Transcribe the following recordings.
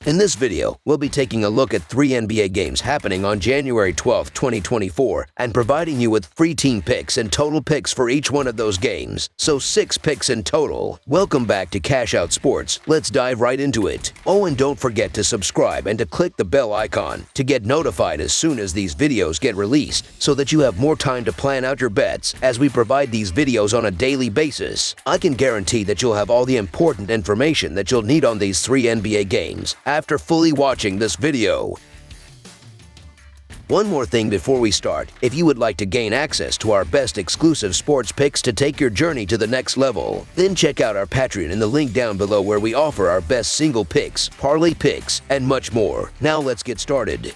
In this video, we'll be taking a look at 3 NBA games happening on January 12, 2024, and providing you with free team picks and total picks for each one of those games, so 6 picks in total. Welcome back to Cash Out Sports. Let's dive right into it. Oh, and don't forget to subscribe and to click the bell icon to get notified as soon as these videos get released, so that you have more time to plan out your bets as we provide these videos on a daily basis. I can guarantee that you'll have all the important information that you'll need on these 3 NBA games after fully watching this video. One more thing before we start, if you would like to gain access to our best exclusive sports picks to take your journey to the next level, then check out our Patreon in the link down below where we offer our best single picks, parlay picks, and much more. Now let's get started.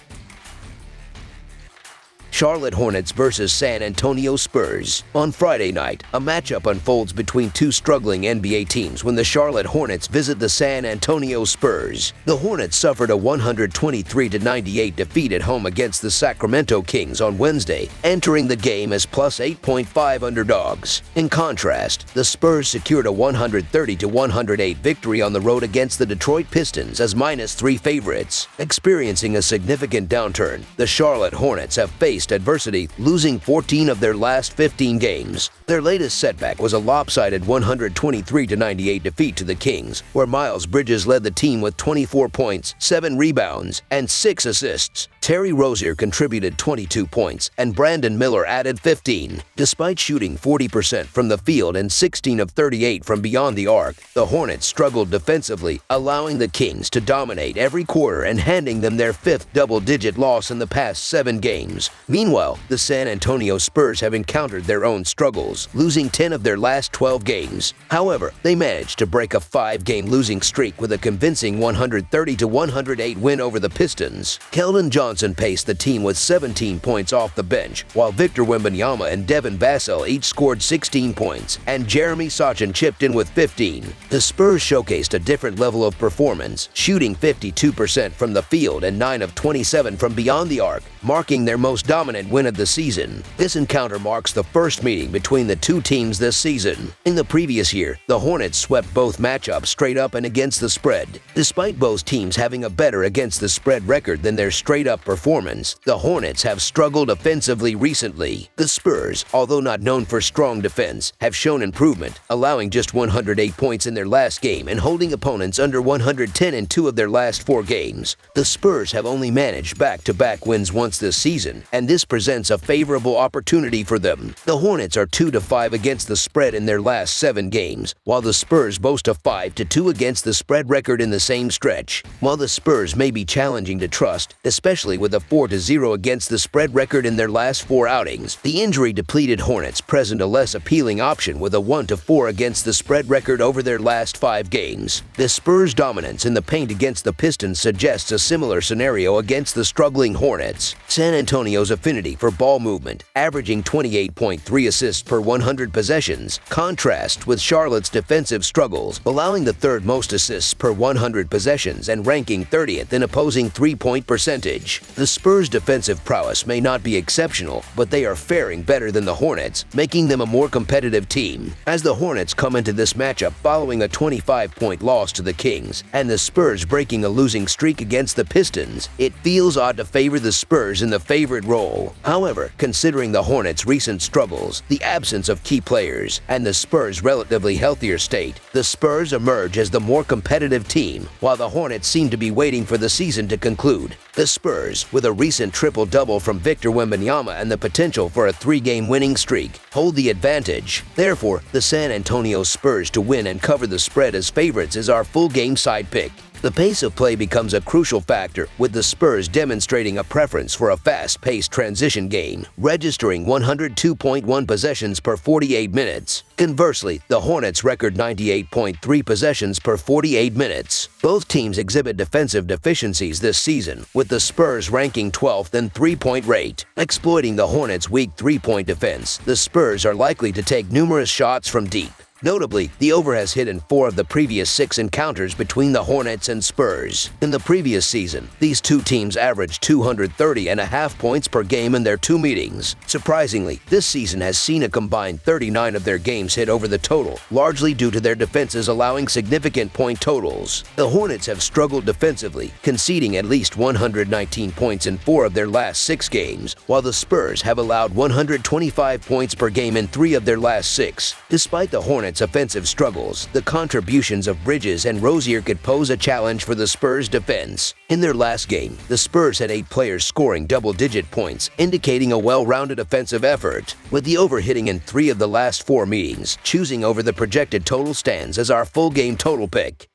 Charlotte Hornets versus San Antonio Spurs. On Friday night, a matchup unfolds between two struggling NBA teams when the Charlotte Hornets visit the San Antonio Spurs. The Hornets suffered a 123-98 defeat at home against the Sacramento Kings on Wednesday, entering the game as plus 8.5 underdogs. In contrast, the Spurs secured a 130-108 victory on the road against the Detroit Pistons as -3 favorites. Experiencing a significant downturn, the Charlotte Hornets have faced adversity, losing 14 of their last 15 games. Their latest setback was a lopsided 123-98 defeat to the Kings, where Miles Bridges led the team with 24 points, 7 rebounds, and 6 assists. Terry Rozier contributed 22 points, and Brandon Miller added 15. Despite shooting 40% from the field and 16 of 38 from beyond the arc, the Hornets struggled defensively, allowing the Kings to dominate every quarter and handing them their 5th double-digit loss in the past 7 games. Meanwhile, the San Antonio Spurs have encountered their own struggles, losing 10 of their last 12 games. However, they managed to break a 5-game losing streak with a convincing 130-108 win over the Pistons. Keldon Johnson paced the team with 17 points off the bench, while Victor Wembanyama and Devin Vassell each scored 16 points, and Jeremy Sochan chipped in with 15. The Spurs showcased a different level of performance, shooting 52% from the field and 9 of 27 from beyond the arc, marking their most dominant win of the season. This encounter marks the first meeting between the two teams this season. In the previous year, the Hornets swept both matchups straight up and against the spread. Despite both teams having a better against the spread record than their straight-up performance, the Hornets have struggled offensively recently. The Spurs, although not known for strong defense, have shown improvement, allowing just 108 points in their last game and holding opponents under 110 in 2 of their last 4 games. The Spurs have only managed back-to-back wins once this season, and this presents a favorable opportunity for them. The Hornets are 2-5 against the spread in their last 7 games, while the Spurs boast a 5-2 against the spread record in the same stretch. While the Spurs may be challenging to trust, especially with a 4-0 against the spread record in their last 4 outings, the injury-depleted Hornets present a less appealing option with a 1-4 against the spread record over their last 5 games. The Spurs' dominance in the paint against the Pistons suggests a similar scenario against the struggling Hornets. San Antonio's affinity for ball movement, averaging 28.3 assists per 100 possessions, contrasts with Charlotte's defensive struggles, allowing the 3rd most assists per 100 possessions and ranking 30th in opposing 3-point percentage. The Spurs' defensive prowess may not be exceptional, but they are faring better than the Hornets, making them a more competitive team. As the Hornets come into this matchup following a 25-point loss to the Kings, and the Spurs breaking a losing streak against the Pistons, it feels odd to favor the Spurs in the favorite role. However, considering the Hornets' recent struggles, the absence of key players, and the Spurs' relatively healthier state, the Spurs emerge as the more competitive team, while the Hornets seem to be waiting for the season to conclude. The Spurs, with a recent triple-double from Victor Wembanyama and the potential for a 3-game winning streak, hold the advantage. Therefore, the San Antonio Spurs to win and cover the spread as favorites is our full-game side pick. The pace of play becomes a crucial factor, with the Spurs demonstrating a preference for a fast-paced transition game, registering 102.1 possessions per 48 minutes. Conversely, the Hornets record 98.3 possessions per 48 minutes. Both teams exhibit defensive deficiencies this season, with the Spurs ranking 12th in 3-point rate. Exploiting the Hornets' weak 3-point defense, the Spurs are likely to take numerous shots from deep. Notably, the over has hit in 4 of the previous 6 encounters between the Hornets and Spurs. In the previous season, these two teams averaged 230.5 points per game in their 2 meetings. Surprisingly, this season has seen a combined 39 of their games hit over the total, largely due to their defenses allowing significant point totals. The Hornets have struggled defensively, conceding at least 119 points in 4 of their last 6 games, while the Spurs have allowed 125 points per game in 3 of their last 6. Despite the Hornets' offensive struggles, the contributions of Bridges and Rozier could pose a challenge for the Spurs' defense. In their last game, the Spurs had 8 players scoring double-digit points, indicating a well-rounded offensive effort. With the over hitting in 3 of the last 4 meetings, choosing over the projected total stands as our full game total pick.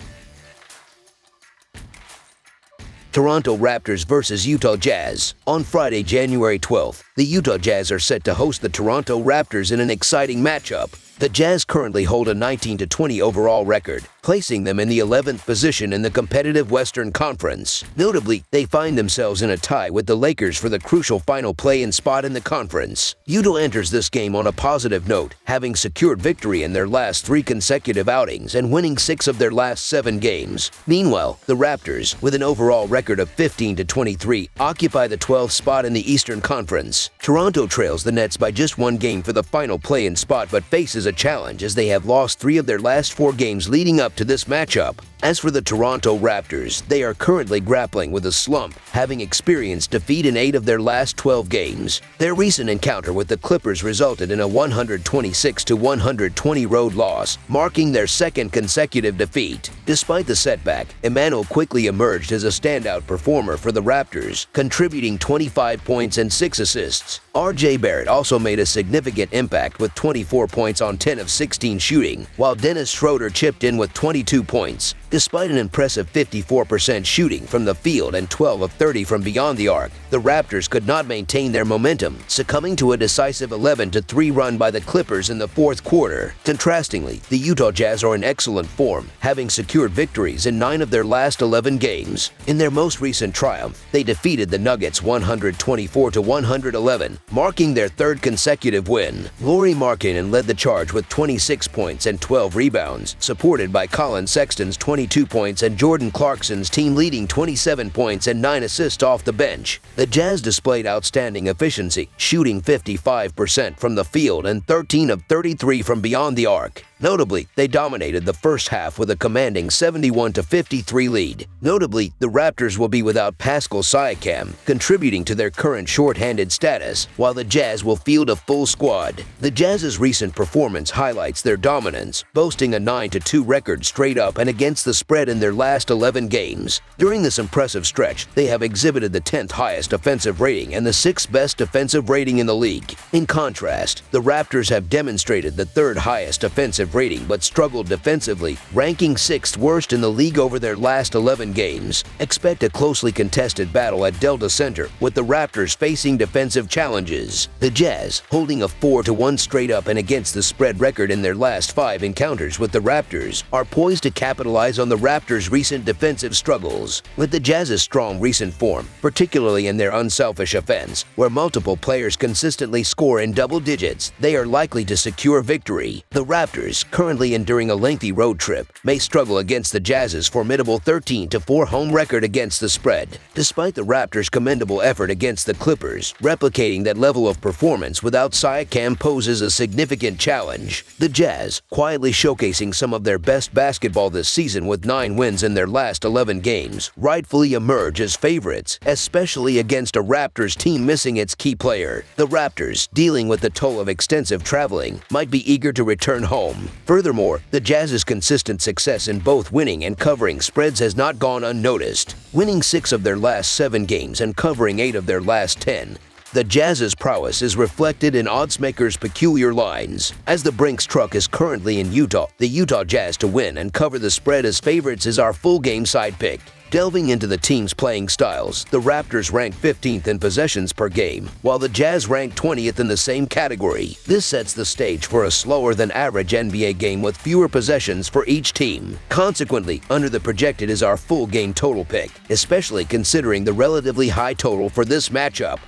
Toronto Raptors vs. Utah Jazz. On Friday, January 12th, the Utah Jazz are set to host the Toronto Raptors in an exciting matchup. The Jazz currently hold a 19-20 overall record, placing them in the 11th position in the competitive Western Conference. Notably, they find themselves in a tie with the Lakers for the crucial final play-in spot in the conference. Utah enters this game on a positive note, having secured victory in their last 3 consecutive outings and winning 6 of their last 7 games. Meanwhile, the Raptors, with an overall record of 15-23, occupy the 12th spot in the Eastern Conference. Toronto trails the Nets by just 1 game for the final play-in spot but faces a challenge as they have lost 3 of their last 4 games leading up to this matchup. As for the Toronto Raptors, they are currently grappling with a slump, having experienced defeat in 8 of their last 12 games. Their recent encounter with the Clippers resulted in a 126-120 road loss, marking their 2nd consecutive defeat. Despite the setback, Emmanuel quickly emerged as a standout performer for the Raptors, contributing 25 points and 6 assists. R.J. Barrett also made a significant impact with 24 points on 10 of 16 shooting, while Dennis Schroeder chipped in with 22 points. Despite an impressive 54% shooting from the field and 12 of 30 from beyond the arc, the Raptors could not maintain their momentum, succumbing to a decisive 11-3 run by the Clippers in the 4th quarter. Contrastingly, the Utah Jazz are in excellent form, having secured victories in 9 of their last 11 games. In their most recent triumph, they defeated the Nuggets 124-111, marking their 3rd consecutive win. Lauri Markkanen led the charge with 26 points and 12 rebounds, supported by Colin Sexton's 22 points and Jordan Clarkson's team-leading 27 points and 9 assists off the bench. The Jazz displayed outstanding efficiency, shooting 55% from the field and 13 of 33 from beyond the arc. Notably, they dominated the first half with a commanding 71-53 lead. Notably, the Raptors will be without Pascal Siakam, contributing to their current shorthanded status, while the Jazz will field a full squad. The Jazz's recent performance highlights their dominance, boasting a 9-2 record straight up and against the spread in their last 11 games. During this impressive stretch, they have exhibited the 10th highest offensive rating and the 6th best defensive rating in the league. In contrast, the Raptors have demonstrated the 3rd highest offensive rating but struggled defensively, ranking 6th worst in the league over their last 11 games. Expect a closely contested battle at Delta Center, with the Raptors facing defensive challenges. The Jazz, holding a 4-1 straight up and against the spread record in their last 5 encounters with the Raptors, are poised to capitalize on the Raptors' recent defensive struggles. With the Jazz's strong recent form, particularly in their unselfish offense, where multiple players consistently score in double digits, they are likely to secure victory. The Raptors, currently enduring a lengthy road trip, may struggle against the Jazz's formidable 13-4 home record against the spread. Despite the Raptors' commendable effort against the Clippers, replicating that level of performance without Siakam poses a significant challenge. The Jazz, quietly showcasing some of their best basketball this season with 9 wins in their last 11 games, rightfully emerge as favorites, especially against a Raptors team missing its key player. The Raptors, dealing with the toll of extensive traveling, might be eager to return home. Furthermore, the Jazz's consistent success in both winning and covering spreads has not gone unnoticed. Winning 6 of their last 7 games and covering 8 of their last 10, the Jazz's prowess is reflected in oddsmakers' peculiar lines. As the Brinks truck is currently in Utah, the Utah Jazz to win and cover the spread as favorites is our full game side pick. Delving into the team's playing styles, the Raptors rank 15th in possessions per game, while the Jazz rank 20th in the same category. This sets the stage for a slower-than-average NBA game with fewer possessions for each team. Consequently, under the projected is our full game total pick, especially considering the relatively high total for this matchup.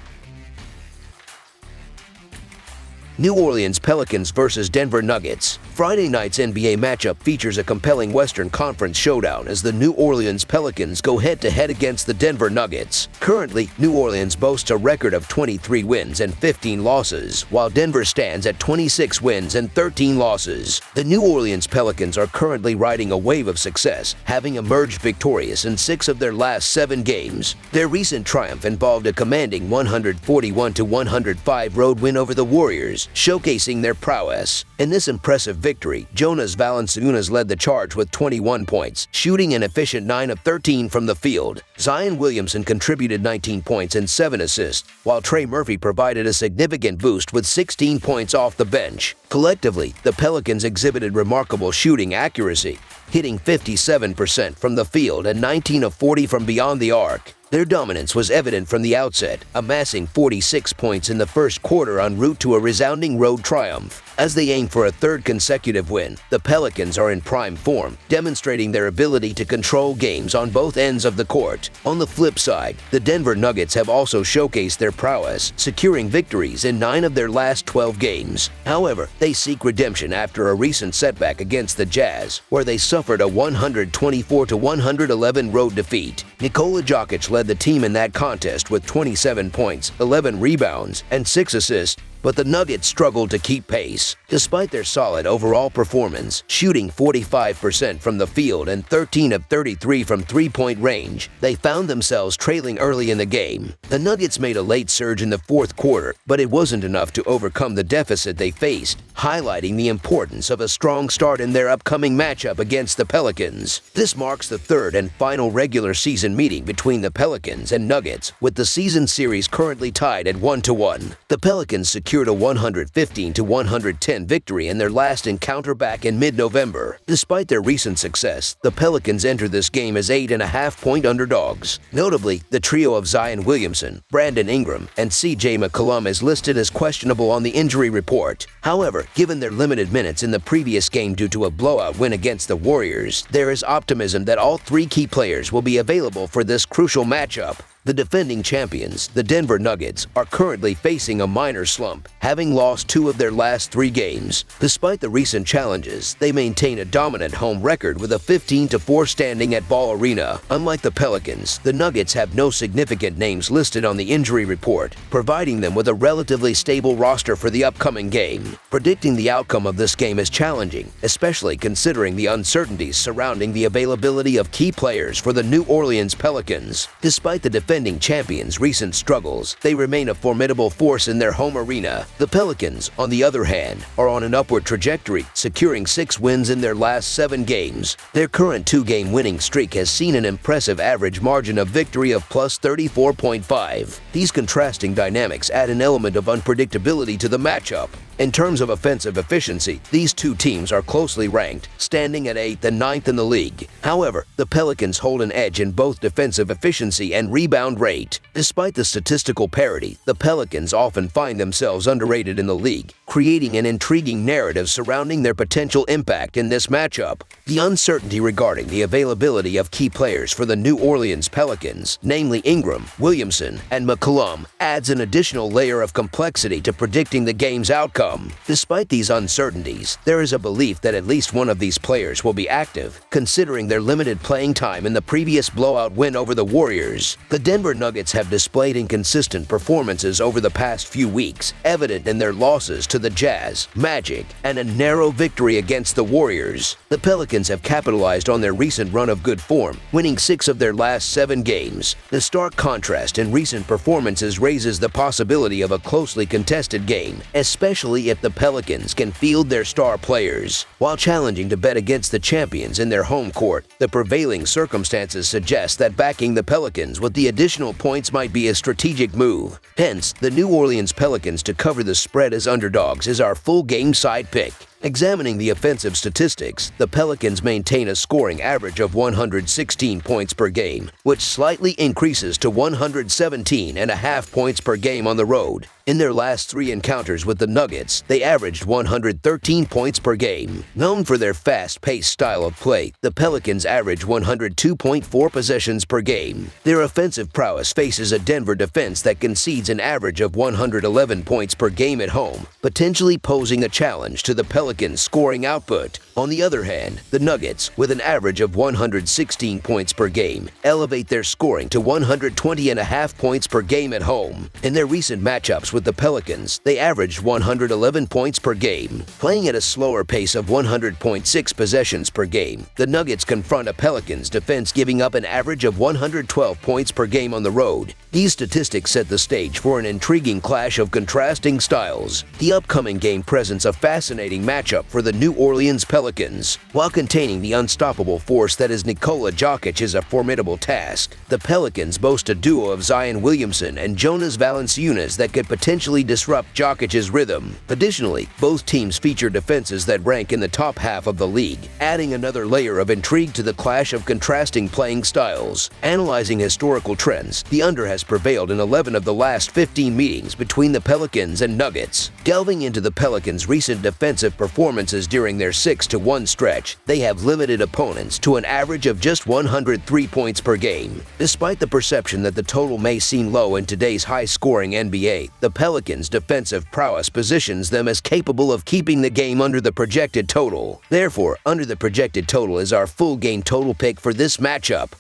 New Orleans Pelicans vs. Denver Nuggets. Friday night's NBA matchup features a compelling Western Conference showdown as the New Orleans Pelicans go head-to-head against the Denver Nuggets. Currently, New Orleans boasts a record of 23 wins and 15 losses, while Denver stands at 26 wins and 13 losses. The New Orleans Pelicans are currently riding a wave of success, having emerged victorious in 6 of their last 7 games. Their recent triumph involved a commanding 141-105 road win over the Warriors, showcasing their prowess. In this impressive victory, Jonas Valanciunas led the charge with 21 points, shooting an efficient 9 of 13 from the field. Zion Williamson contributed 19 points and 7 assists, while Trey Murphy provided a significant boost with 16 points off the bench. Collectively, the Pelicans exhibited remarkable shooting accuracy, hitting 57% from the field and 19 of 40 from beyond the arc. Their dominance was evident from the outset, amassing 46 points in the first quarter en route to a resounding road triumph. As they aim for a 3rd consecutive win, the Pelicans are in prime form, demonstrating their ability to control games on both ends of the court. On the flip side, the Denver Nuggets have also showcased their prowess, securing victories in 9 of their last 12 games. However, they seek redemption after a recent setback against the Jazz, where they suffered a 124-111 road defeat. Nikola Jokic led the team in that contest with 27 points, 11 rebounds, and 6 assists, but the Nuggets struggled to keep pace. Despite their solid overall performance, shooting 45% from the field and 13 of 33 from three-point range, they found themselves trailing early in the game. The Nuggets made a late surge in the 4th quarter, but it wasn't enough to overcome the deficit they faced, highlighting the importance of a strong start in their upcoming matchup against the Pelicans. This marks the 3rd and final regular season meeting between the Pelicans and Nuggets, with the season series currently tied at 1-1. The Pelicans secured a 115-110 victory in their last encounter back in mid-November. Despite their recent success, the Pelicans enter this game as 8.5-point underdogs. Notably, the trio of Zion Williamson, Brandon Ingram, and C.J. McCollum is listed as questionable on the injury report. However, given their limited minutes in the previous game due to a blowout win against the Warriors, there is optimism that all 3 key players will be available for this crucial matchup. The defending champions, the Denver Nuggets, are currently facing a minor slump, having lost 2 of their last 3 games. Despite the recent challenges, they maintain a dominant home record with a 15-4 standing at Ball Arena. Unlike the Pelicans, the Nuggets have no significant names listed on the injury report, providing them with a relatively stable roster for the upcoming game. Predicting the outcome of this game is challenging, especially considering the uncertainties surrounding the availability of key players for the New Orleans Pelicans. Despite the defending champions' recent struggles, they remain a formidable force in their home arena. The Pelicans, on the other hand, are on an upward trajectory, securing 6 wins in their last 7 games. Their current 2-game winning streak has seen an impressive average margin of victory of plus 34.5. These contrasting dynamics add an element of unpredictability to the matchup. In terms of offensive efficiency, these 2 teams are closely ranked, standing at 8th and 9th in the league. However, the Pelicans hold an edge in both defensive efficiency and rebound rate. Despite the statistical parity, the Pelicans often find themselves underrated in the league, creating an intriguing narrative surrounding their potential impact in this matchup. The uncertainty regarding the availability of key players for the New Orleans Pelicans, namely Ingram, Williamson, and McCollum, adds an additional layer of complexity to predicting the game's outcome. Despite these uncertainties, there is a belief that at least one of these players will be active, considering their limited playing time in the previous blowout win over the Warriors. The Denver Nuggets have displayed inconsistent performances over the past few weeks, evident in their losses to the Jazz, Magic, and a narrow victory against the Warriors. The Pelicans have capitalized on their recent run of good form, winning 6 of their last 7 games. The stark contrast in recent performances raises the possibility of a closely contested game, especially if the Pelicans can field their star players. While challenging to bet against the champions in their home court, the prevailing circumstances suggest that backing the Pelicans with the additional points might be a strategic move. Hence, the New Orleans Pelicans to cover the spread as underdogs is our full game side pick. Examining the offensive statistics, the Pelicans maintain a scoring average of 116 points per game, which slightly increases to 117.5 points per game on the road. In their last 3 encounters with the Nuggets, they averaged 113 points per game. Known for their fast-paced style of play, the Pelicans average 102.4 possessions per game. Their offensive prowess faces a Denver defense that concedes an average of 111 points per game at home, potentially posing a challenge to the Pelicans' scoring output. On the other hand, the Nuggets, with an average of 116 points per game, elevate their scoring to 120.5 points per game at home. In their recent matchups with the Pelicans, they averaged 111 points per game. Playing at a slower pace of 100.6 possessions per game, the Nuggets confront a Pelicans defense giving up an average of 112 points per game on the road. These statistics set the stage for an intriguing clash of contrasting styles. The upcoming game presents a fascinating matchup for the New Orleans Pelicans. While containing the unstoppable force that is Nikola Jokic is a formidable task, the Pelicans boast a duo of Zion Williamson and Jonas Valanciunas that could potentially disrupt Jokic's rhythm. Additionally, both teams feature defenses that rank in the top half of the league, adding another layer of intrigue to the clash of contrasting playing styles. Analyzing historical trends, the under has prevailed in 11 of the last 15 meetings between the Pelicans and Nuggets. Delving into the Pelicans' recent defensive performances during their 6-1 stretch, they have limited opponents to an average of just 103 points per game. Despite the perception that the total may seem low in today's high-scoring NBA, the Pelicans' defensive prowess positions them as capable of keeping the game under the projected total. Therefore, under the projected total is our full game total pick for this matchup.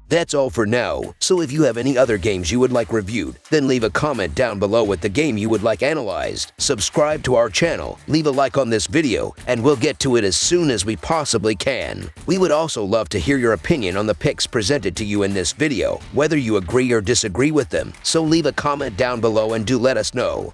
That's all for now, so if you have any other games you would like reviewed, then leave a comment down below with the game you would like analyzed. Subscribe to our channel, leave a like on this video, and we'll get to it as soon as we possibly can. We would also love to hear your opinion on the picks presented to you in this video, whether you agree or disagree with them, so leave a comment down below and do let us know.